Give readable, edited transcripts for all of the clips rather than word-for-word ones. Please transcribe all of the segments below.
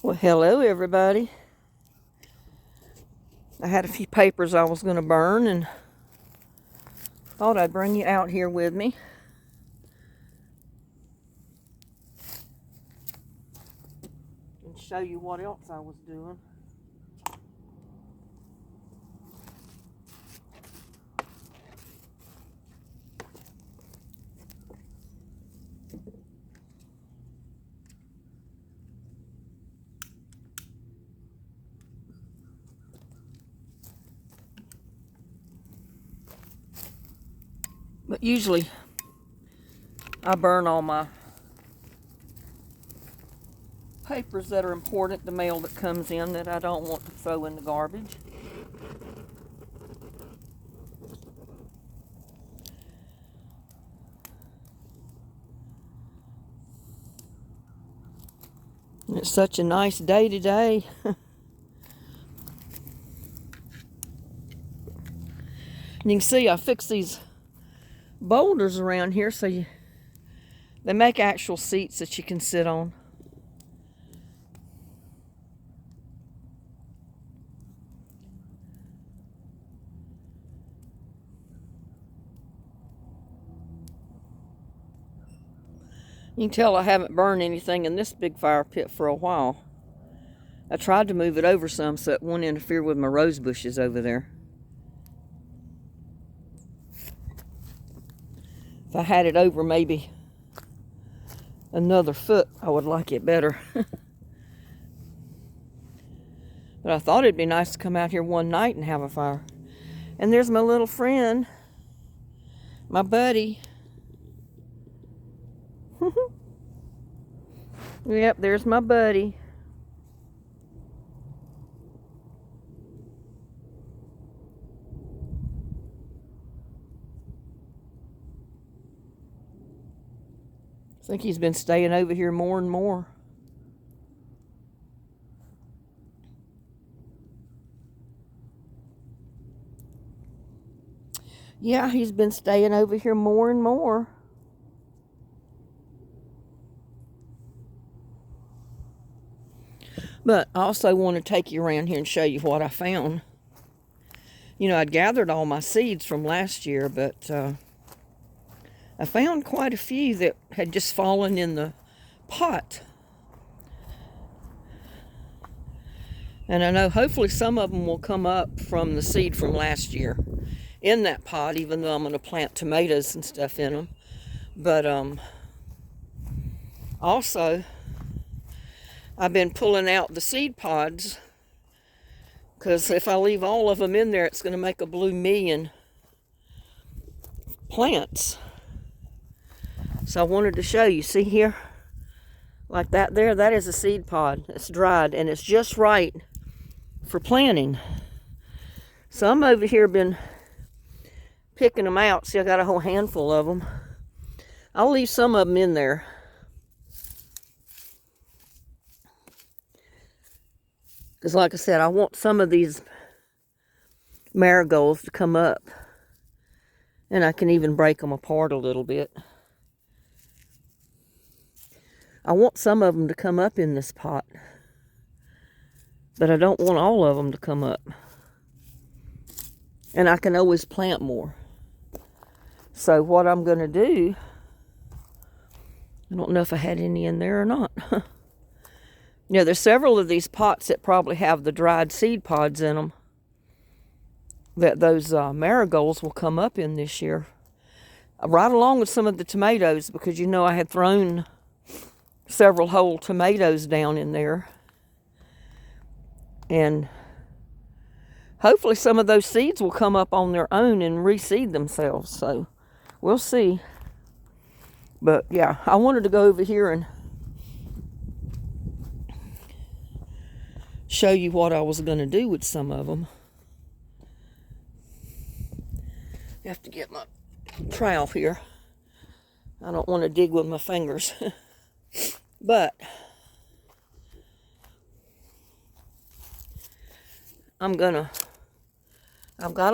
Well, hello everybody. I had a few papers I was going to burn and thought I'd bring you out here with me. And show you what else I was doing. But usually I burn all my papers that are important, the mail that comes in that I don't want to throw in the garbage. And it's such a nice day today. And you can see I fixed these boulders around here so they make actual seats that you can sit on. You can tell I haven't burned anything in this big fire pit for a while. I tried to move it over some so it wouldn't interfere with my rose bushes over there. If I had it over maybe another foot, I would like it better. But I thought it'd be nice to come out here one night and have a fire. And there's my little friend, my buddy. Yep, there's my buddy. I think he's been staying over here more and more. Yeah, he's been staying over here more and more. But I also want to take you around here and show you what I found. You know, I'd gathered all my seeds from last year, but I found quite a few that had just fallen in the pot. And I know hopefully some of them will come up from the seed from last year in that pot, even though I'm going to plant tomatoes and stuff in them. But also, I've been pulling out the seed pods because if I leave all of them in there, it's going to make a blue million plants. So I wanted to show you. See here? Like that there? That is a seed pod. It's dried and it's just right for planting. So I'm over here been picking them out. See, I got a whole handful of them. I'll leave some of them in there. Because like I said, I want some of these marigolds to come up. And I can even break them apart a little bit. I want some of them to come up in this pot. But I don't want all of them to come up. And I can always plant more. So what I'm going to do, I don't know if I had any in there or not. You know, there's several of these pots that probably have the dried seed pods in them that those marigolds will come up in this year. Right along with some of the tomatoes, because you know I had thrown several whole tomatoes down in there. And hopefully some of those seeds will come up on their own and reseed themselves. So we'll see. But yeah, I wanted to go over here and show you what I was going to do with some of them. I have to get my trowel here. I don't want to dig with my fingers. But I've got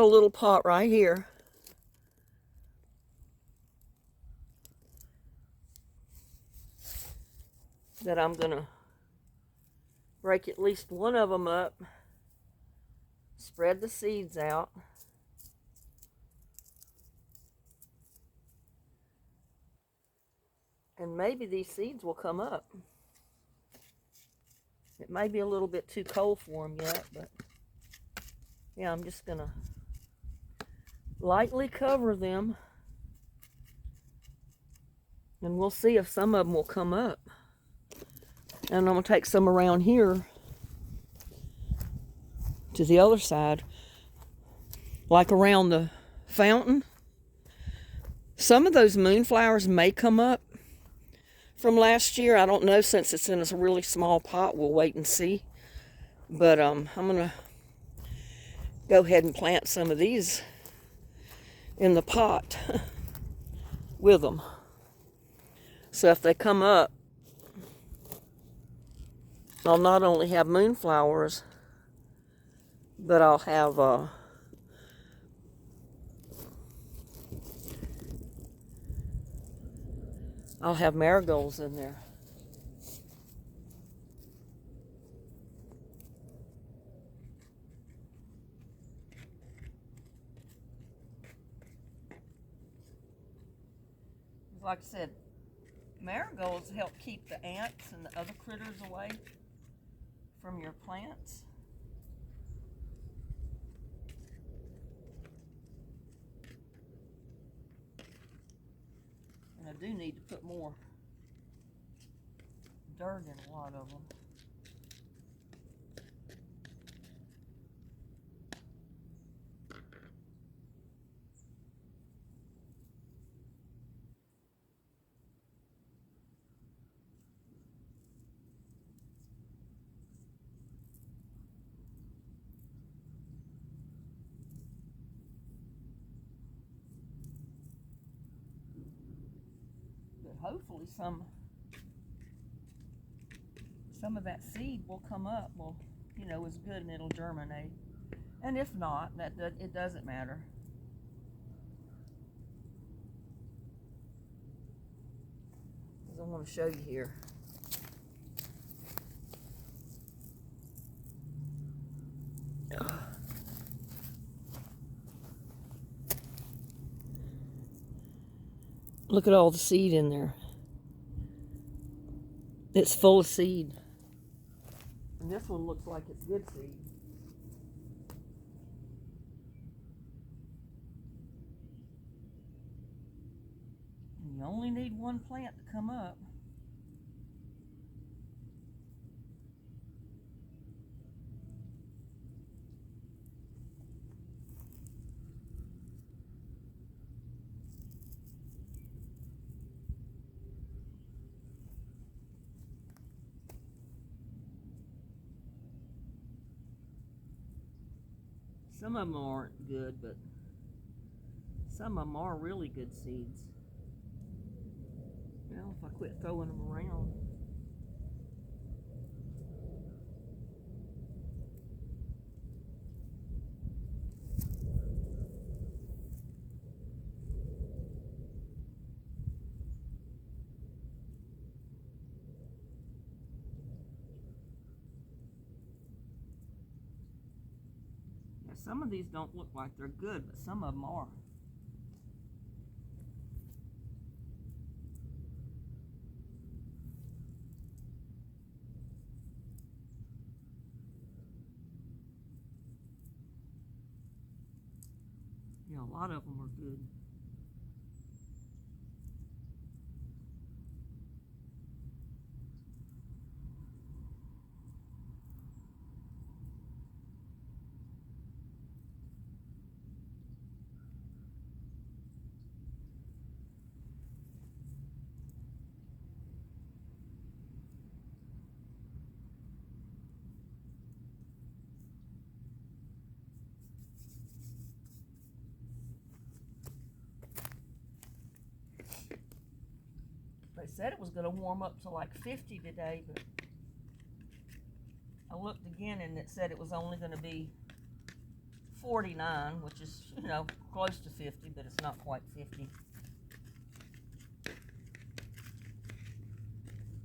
a little pot right here. That I'm going to break at least one of them up, spread the seeds out, and maybe these seeds will come up. It may be a little bit too cold for them yet, but yeah, I'm just gonna lightly cover them, and we'll see if some of them will come up. And I'm gonna take some around here to the other side, like around the fountain. Some of those moonflowers may come up from last year. I don't know, since it's in a really small pot. We'll wait and see. But I'm gonna go ahead and plant some of these in the pot with them. So if they come up, I'll not only have moonflowers, but I'll have marigolds in there. Like I said, marigolds help keep the ants and the other critters away from your plants. And I do need to put more dirt in a lot of them. Hopefully some of that seed will come up, is good, and it'll germinate. And if not, it doesn't matter. Because I'm going to show you here. Look at all the seed in there. It's full of seed. And this one looks like it's good seed. And you only need one plant to come up. Some of them aren't good, but some of them are really good seeds. Well, if I quit throwing them around. Some of these don't look like they're good, but some of them are. Yeah, a lot of them are good. They said it was going to warm up to like 50 today, but I looked again and it said it was only going to be 49, which is, close to 50, but it's not quite 50.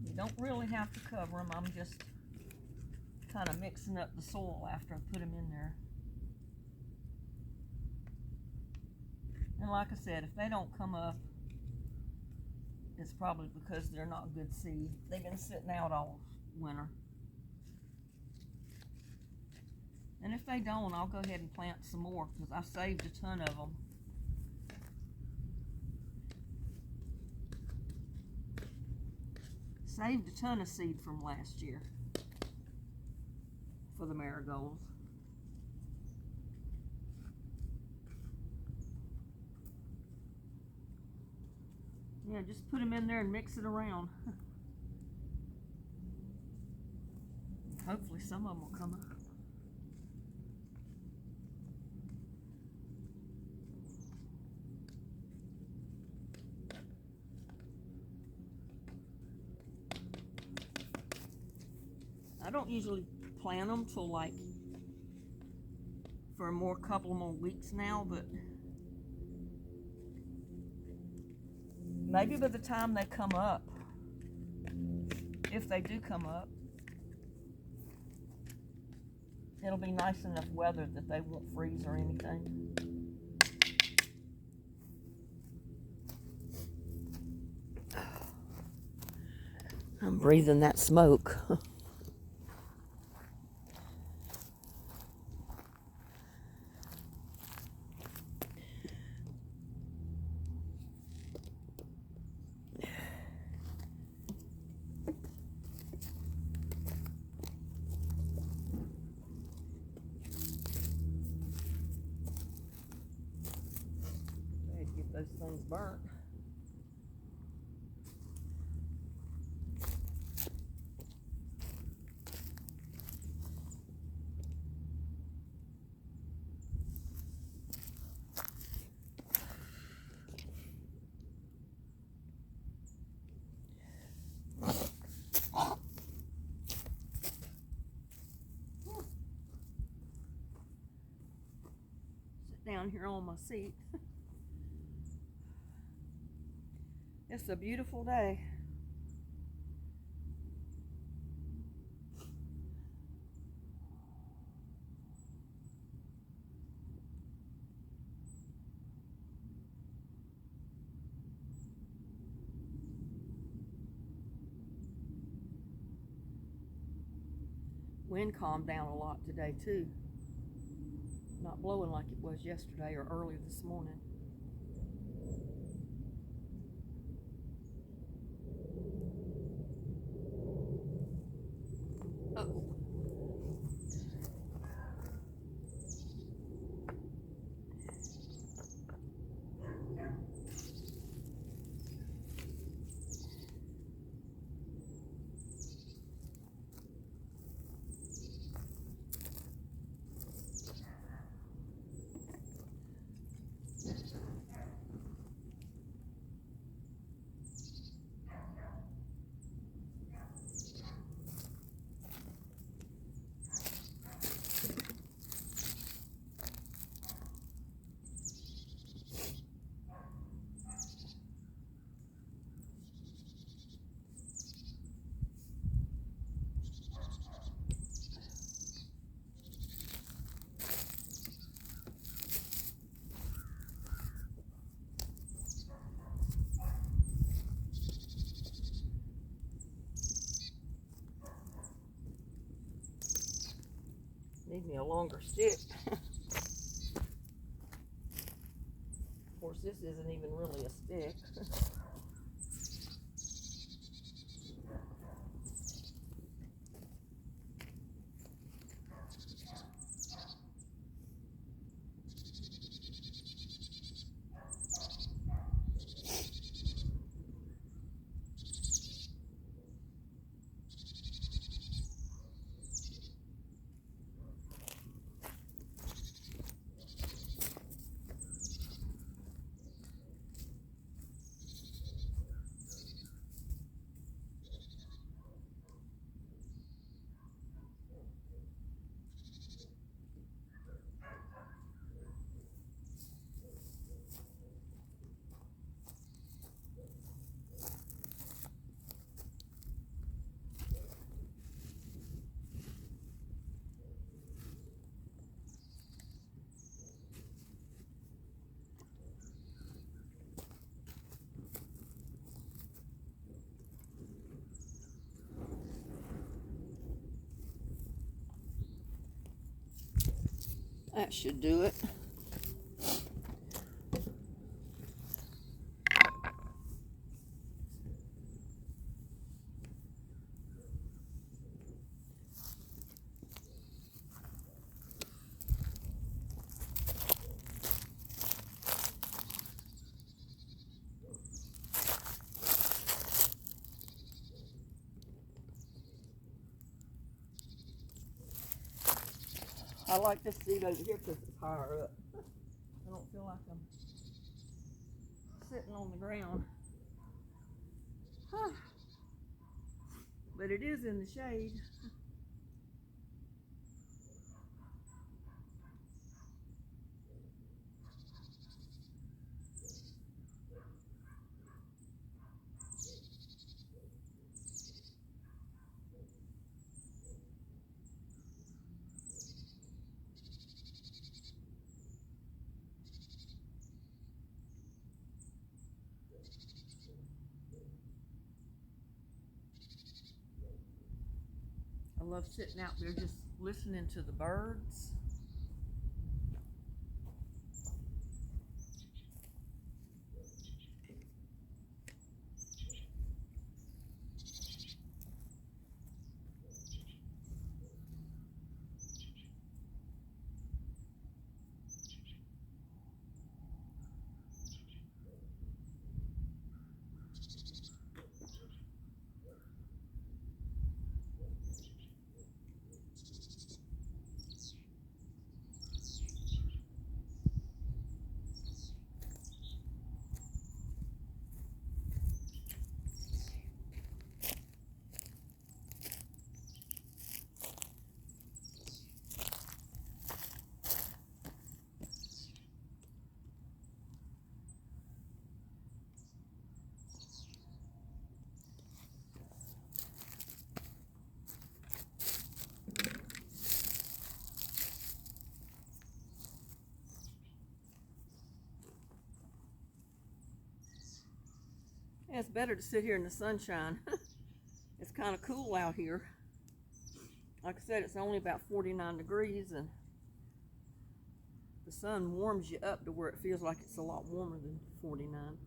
You don't really have to cover them. I'm just kind of mixing up the soil after I put them in there. And like I said, if they don't come up, it's probably because they're not good seed. They've been sitting out all winter. And if they don't, I'll go ahead and plant some more because I saved a ton of them. Saved a ton of seed from last year for the marigolds. Yeah, just put them in there and mix it around. Hopefully some of them will come up. I don't usually plant them till like for a couple more weeks now, but maybe by the time they come up, if they do come up, it'll be nice enough weather that they won't freeze or anything. I'm breathing that smoke. Those things burnt. Sit down here on my seat. It's a beautiful day. Wind calmed down a lot today too. Not blowing like it was yesterday or early this morning. Oh. Need me a longer stick. Of course, this isn't even really a stick. That should do it. I like this seat over here because it's higher up. I don't feel like I'm sitting on the ground. But it is in the shade. I love sitting out there just listening to the birds. Yeah, it's better to sit here in the sunshine. It's kind of cool out here. Like I said, it's only about 49 degrees and the sun warms you up to where it feels like it's a lot warmer than 49.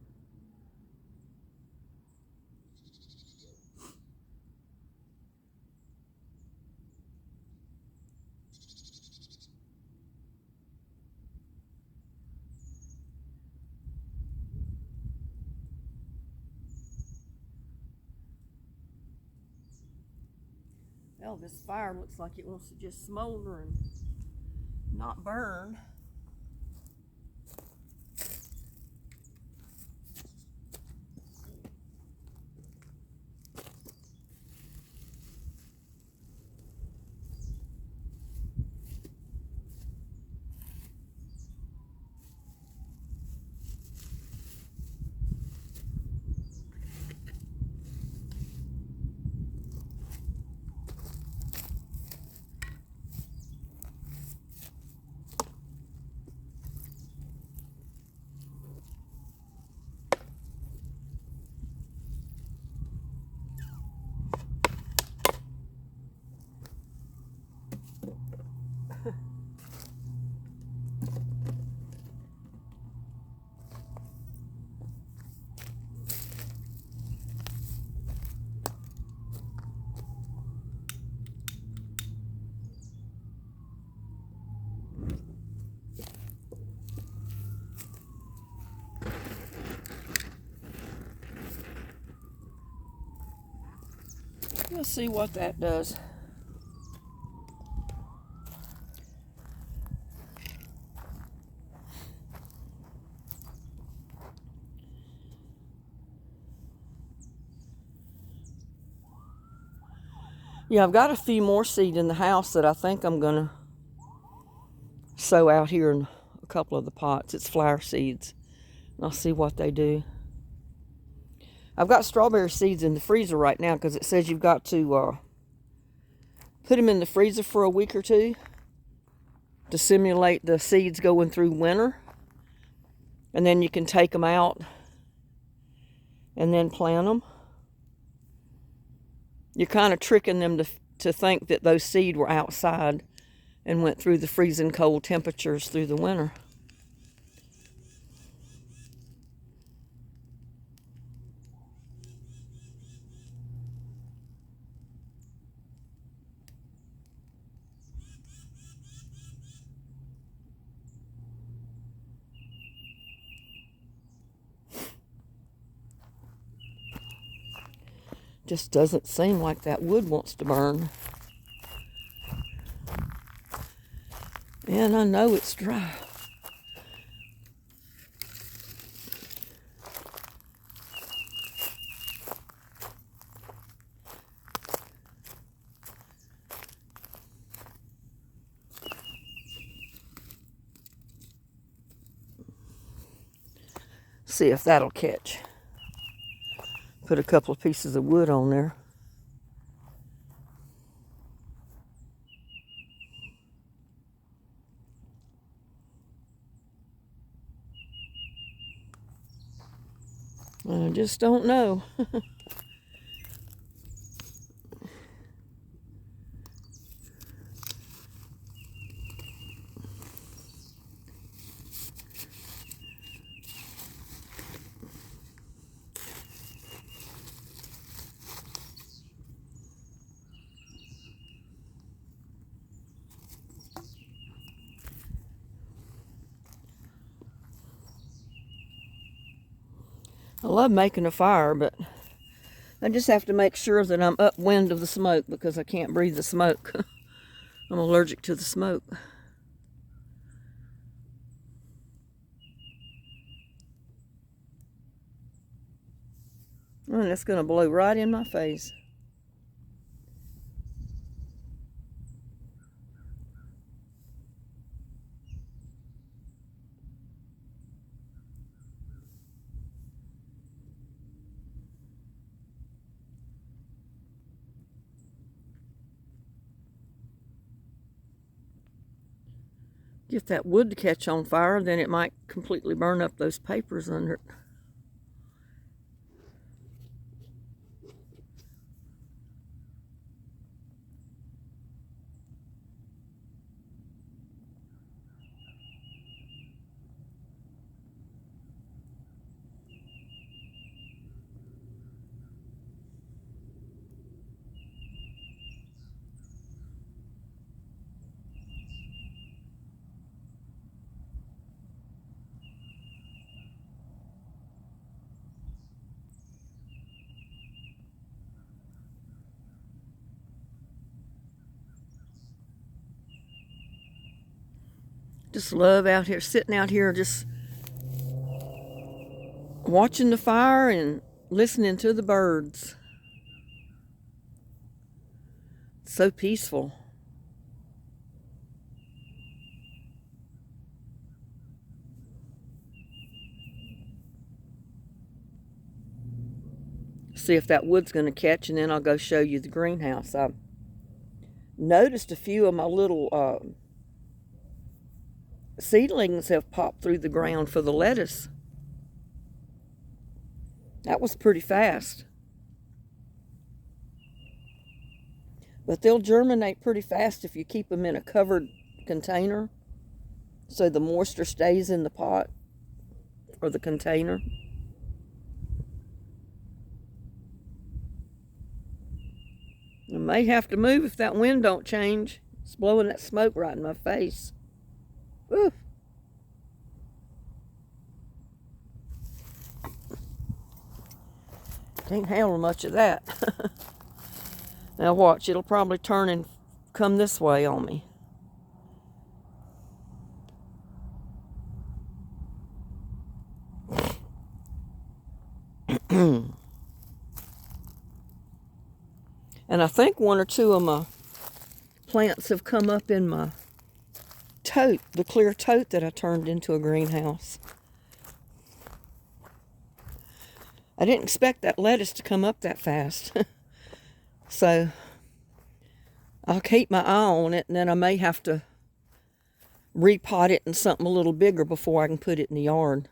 Well, this fire looks like it wants to just smolder and not burn. Let's see what that does. Yeah, I've got a few more seed in the house that I think I'm gonna sow out here in a couple of the pots. It's flower seeds. And I'll see what they do. I've got strawberry seeds in the freezer right now because it says you've got to put them in the freezer for a week or two to simulate the seeds going through winter. And then you can take them out and then plant them. You're kind of tricking them to think that those seeds were outside and went through the freezing cold temperatures through the winter. Just doesn't seem like that wood wants to burn. And I know it's dry. See if that'll catch. Put a couple of pieces of wood on there. I just don't know. I love making a fire, but I just have to make sure that I'm upwind of the smoke because I can't breathe the smoke. I'm allergic to the smoke. And it's going to blow right in my face. Get that wood to catch on fire, then it might completely burn up those papers under it. Just love out here, sitting out here, just watching the fire and listening to the birds. So peaceful. See if that wood's going to catch, and then I'll go show you the greenhouse. I noticed a few of my little seedlings have popped through the ground for the lettuce. That was pretty fast. But they'll germinate pretty fast if you keep them in a covered container, so the moisture stays in the pot or the container. I may have to move if that wind don't change. It's blowing that smoke right in my face. Woo. Can't handle much of that. Now watch, it'll probably turn and come this way on me. And I think one or two of my plants have come up in my tote, the clear tote that I turned into a greenhouse. I didn't expect that lettuce to come up that fast. So I'll keep my eye on it, and then I may have to repot it in something a little bigger before I can put it in the yard.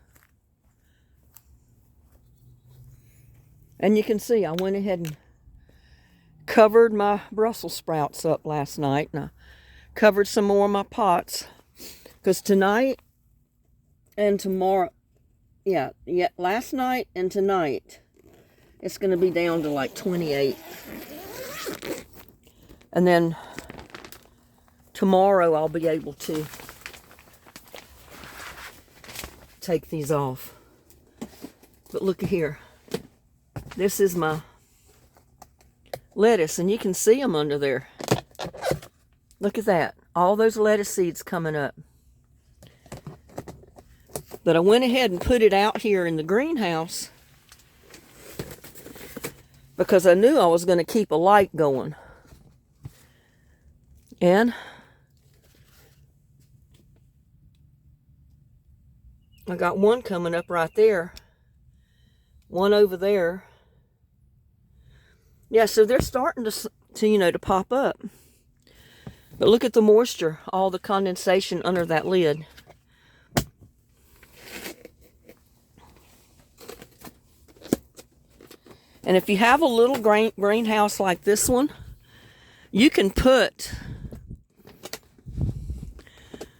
And you can see I went ahead and covered my Brussels sprouts up last night, and I covered some more of my pots. Because tonight and tomorrow, yeah, last night and tonight, it's going to be down to like 28. And then tomorrow I'll be able to take these off. But look at here. This is my lettuce, and you can see them under there. Look at that. All those lettuce seeds coming up. But I went ahead and put it out here in the greenhouse because I knew I was going to keep a light going. And I got one coming up right there. One over there. Yeah, so they're starting to pop up. But look at the moisture, all the condensation under that lid. And if you have a little greenhouse like this one, you can put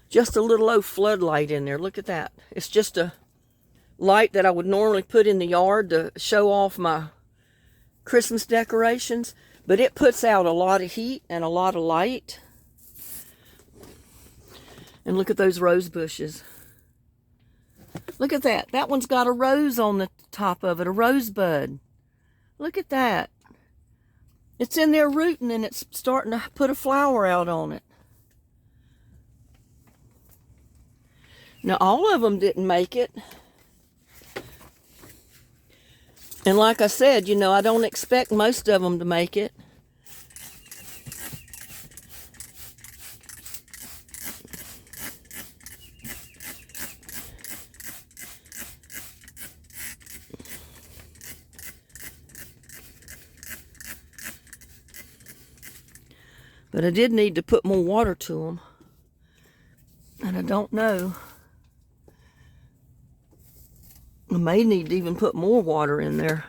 just a little old floodlight in there. Look at that. It's just a light that I would normally put in the yard to show off my Christmas decorations. But it puts out a lot of heat and a lot of light. And look at those rose bushes. Look at that. That one's got a rose on the top of it, a rosebud. Look at that. It's in there rooting and it's starting to put a flower out on it. Now, all of them didn't make it. And like I said, I don't expect most of them to make it. But I did need to put more water to them. And I don't know. I may need to even put more water in there.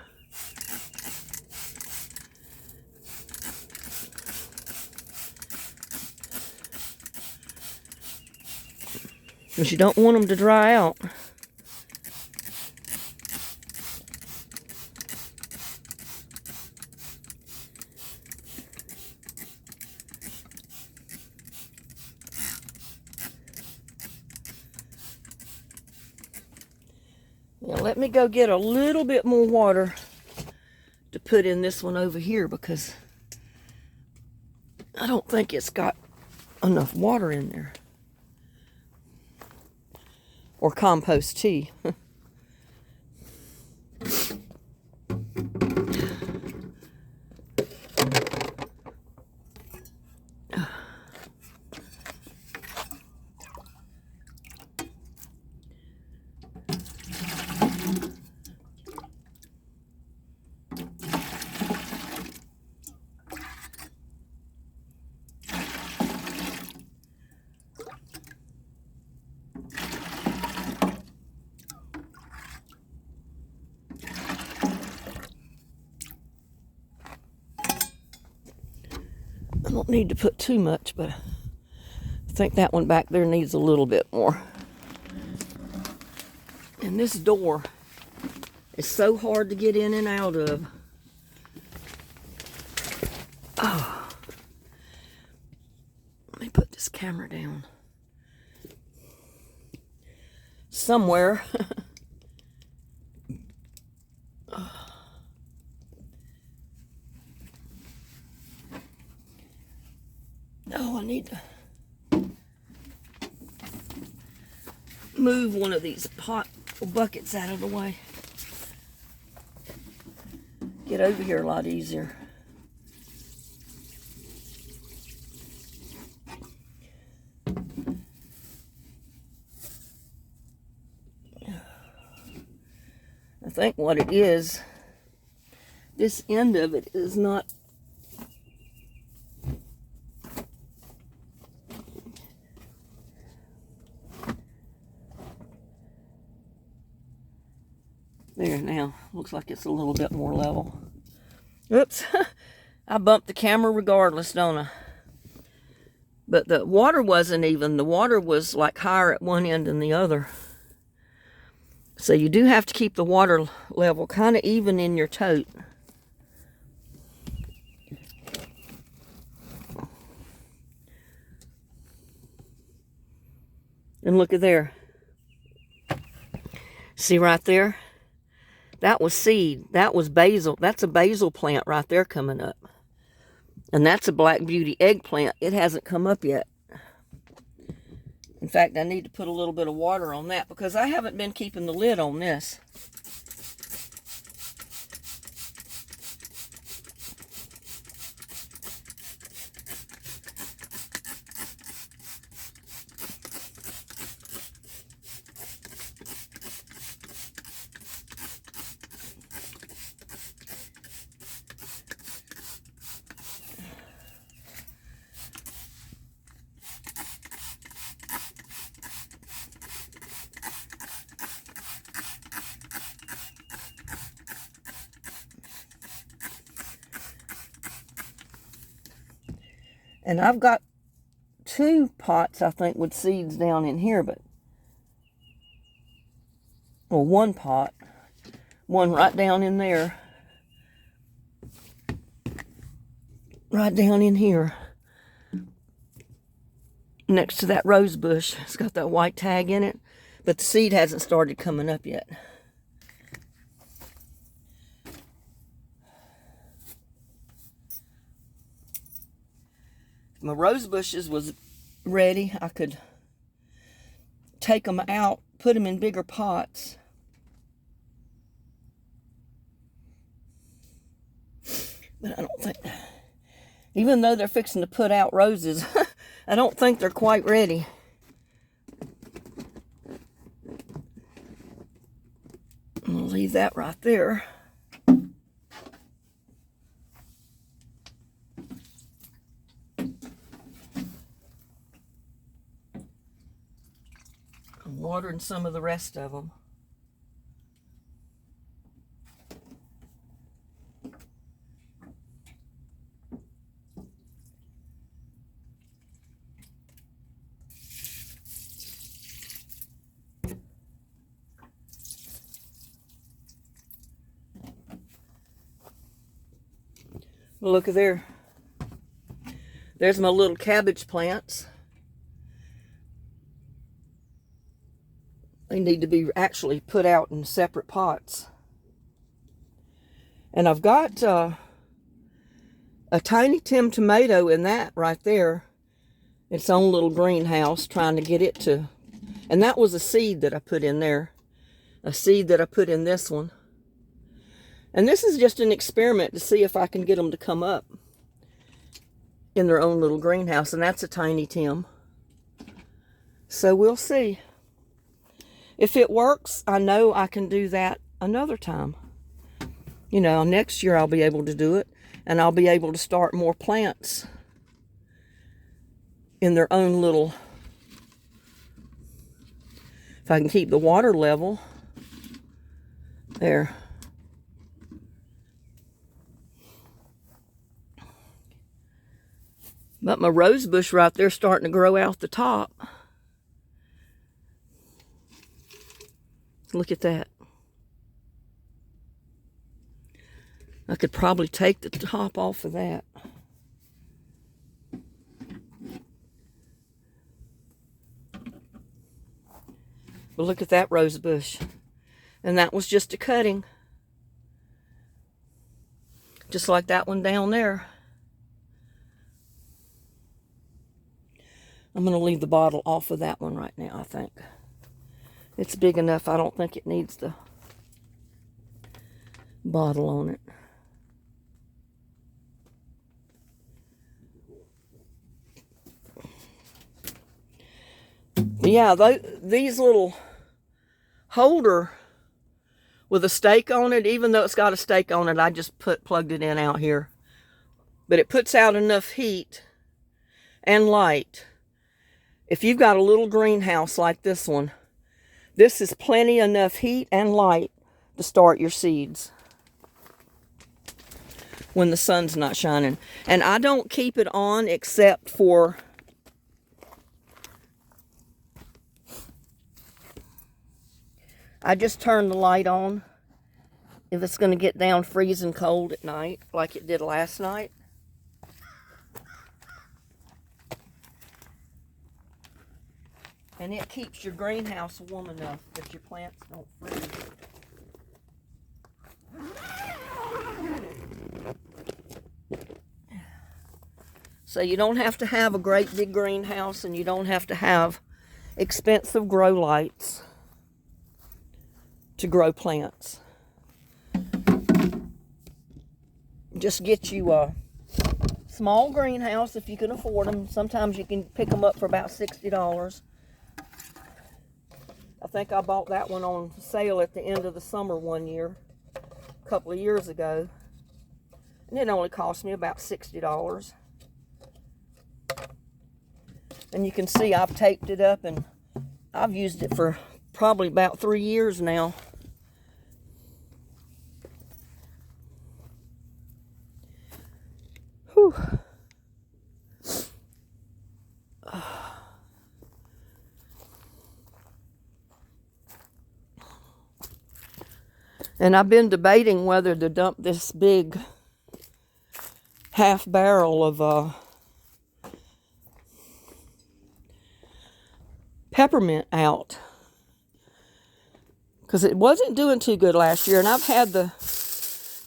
Because you don't want them to dry out. Now let me go get a little bit more water to put in this one over here because I don't think it's got enough water in there. Or compost tea. I don't need to put too much, but I think that one back there needs a little bit more. And this door is so hard to get in and out of. Oh. Let me put this camera down. Somewhere. Oh, I need to move one of these pot buckets out of the way. Get over here a lot easier. I think what it is, this end of it is not there now. Looks like it's a little bit more level. Oops. I bumped the camera regardless, don't I? But the water wasn't even. The water was like higher at one end than the other. So you do have to keep the water level kind of even in your tote. And look at there. See right there? That was seed. That was basil. That's a basil plant right there coming up. And that's a Black Beauty eggplant. It hasn't come up yet. In fact, I need to put a little bit of water on that because I haven't been keeping the lid on this. And I've got 2 pots, I think, with seeds down in here, but, well, 1 pot, one right down in there, right down in here, next to that rose bush. It's got that white tag in it, but the seed hasn't started coming up yet. My rose bushes was ready, I could take them out, put them in bigger pots. But I don't think, even though they're fixing to put out roses, I don't think they're quite ready. I'm gonna leave that right there. I'm watering some of the rest of them. Look at there. There's my little cabbage plants. They need to be actually put out in separate pots. And I've got a Tiny Tim tomato in that right there. Its own little greenhouse, trying to get it to... And that was a seed that I put in there. A seed that I put in this one. And this is just an experiment to see if I can get them to come up in their own little greenhouse. And that's a Tiny Tim. So we'll see. If it works, I know I can do that another time. You know, next year I'll be able to do it. And I'll be able to start more plants in their own little... If I can keep the water level. There. But my rose bush right there starting to grow out the top. Look at that. I could probably take the top off of that. But look at that rose bush. And that was just a cutting. Just like that one down there. I'm going to leave the bottle off of that one right now, I think. It's big enough, I don't think it needs the bottle on it. But yeah, these little holder with a stake on it, even though it's got a stake on it, I just plugged it in out here. But it puts out enough heat and light. If you've got a little greenhouse like this one, this is plenty enough heat and light to start your seeds when the sun's not shining. And I don't keep it on except for I just turn the light on if it's going to get down freezing cold at night, like it did last night. And it keeps your greenhouse warm enough that your plants don't freeze. So you don't have to have a great big greenhouse, and you don't have to have expensive grow lights to grow plants. Just get you a small greenhouse if you can afford them. Sometimes you can pick them up for about $60. I think I bought that one on sale at the end of the summer one year, a couple of years ago. And it only cost me about $60. And you can see I've taped it up, and I've used it for probably about 3 years now. Whew. And I've been debating whether to dump this big half barrel of peppermint out, because it wasn't doing too good last year, and I've had the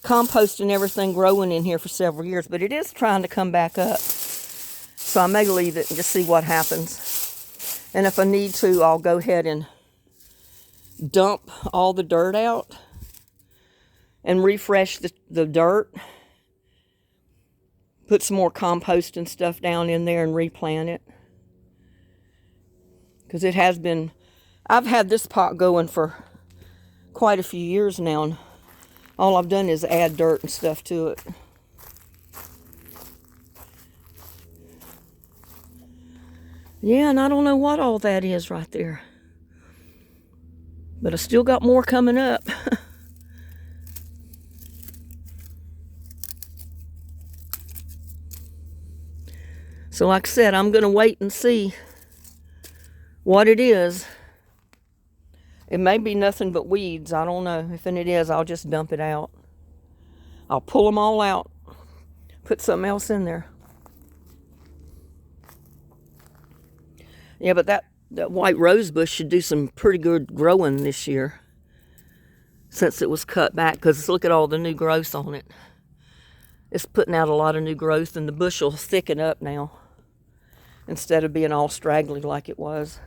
compost and everything growing in here for several years, but it is trying to come back up. So I may leave it and just see what happens. And if I need to, I'll go ahead and dump all the dirt out and refresh the dirt. Put some more compost and stuff down in there and replant it. Because it has been, I've had this pot going for quite a few years now, and all I've done is add dirt and stuff to it. Yeah, and I don't know what all that is right there. But I still got more coming up. So like I said, I'm going to wait and see what it is. It may be nothing but weeds. I don't know. If it is, I'll just dump it out. I'll pull them all out. Put something else in there. Yeah, but that white rose bush should do some pretty good growing this year, since it was cut back, because look at all the new growth on it. It's putting out a lot of new growth, and the bush will thicken up now instead of being all straggly like it was.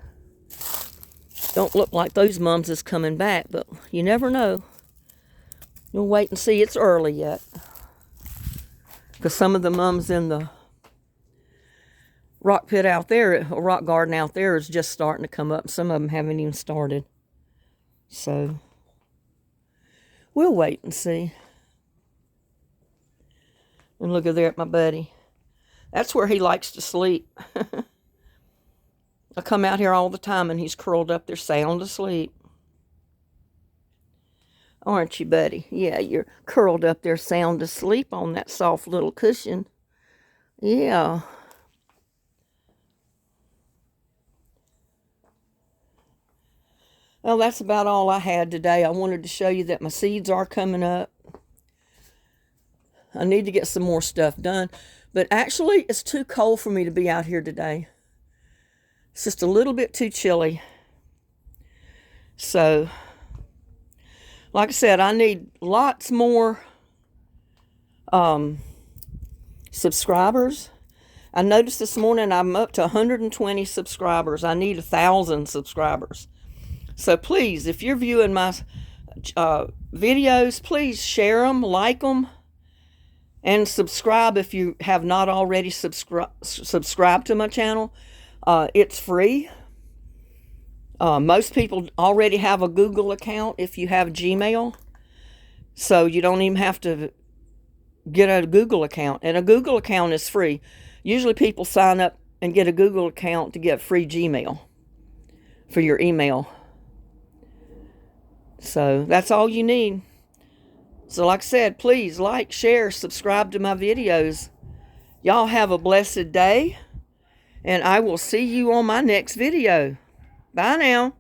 Don't look like those mums is coming back, but you never know. You'll wait and see. It's early yet, because some of the mums in the rock pit out there, or rock garden out there, is just starting to come up. Some of them haven't even started. So we'll wait and see. And look at there at my buddy. That's where he likes to sleep. I come out here all the time, and he's curled up there sound asleep. Aren't you, buddy? Yeah, you're curled up there sound asleep on that soft little cushion. Yeah. Well, that's about all I had today. I wanted to show you that my seeds are coming up. I need to get some more stuff done. But actually, it's too cold for me to be out here today. It's just a little bit too chilly. So, like I said, I need lots more subscribers. I noticed this morning I'm up to 120 subscribers. I need 1,000 subscribers. So please, if you're viewing my videos, please share them, like them, and subscribe if you have not already subscribed to my channel. It's free. Most people already have a Google account if you have Gmail. So you don't even have to get a Google account. And a Google account is free. Usually people sign up and get a Google account to get free Gmail for your email. So that's all you need. So like I said, please like, share, subscribe to my videos. Y'all have a blessed day, and I will see you on my next video. Bye now.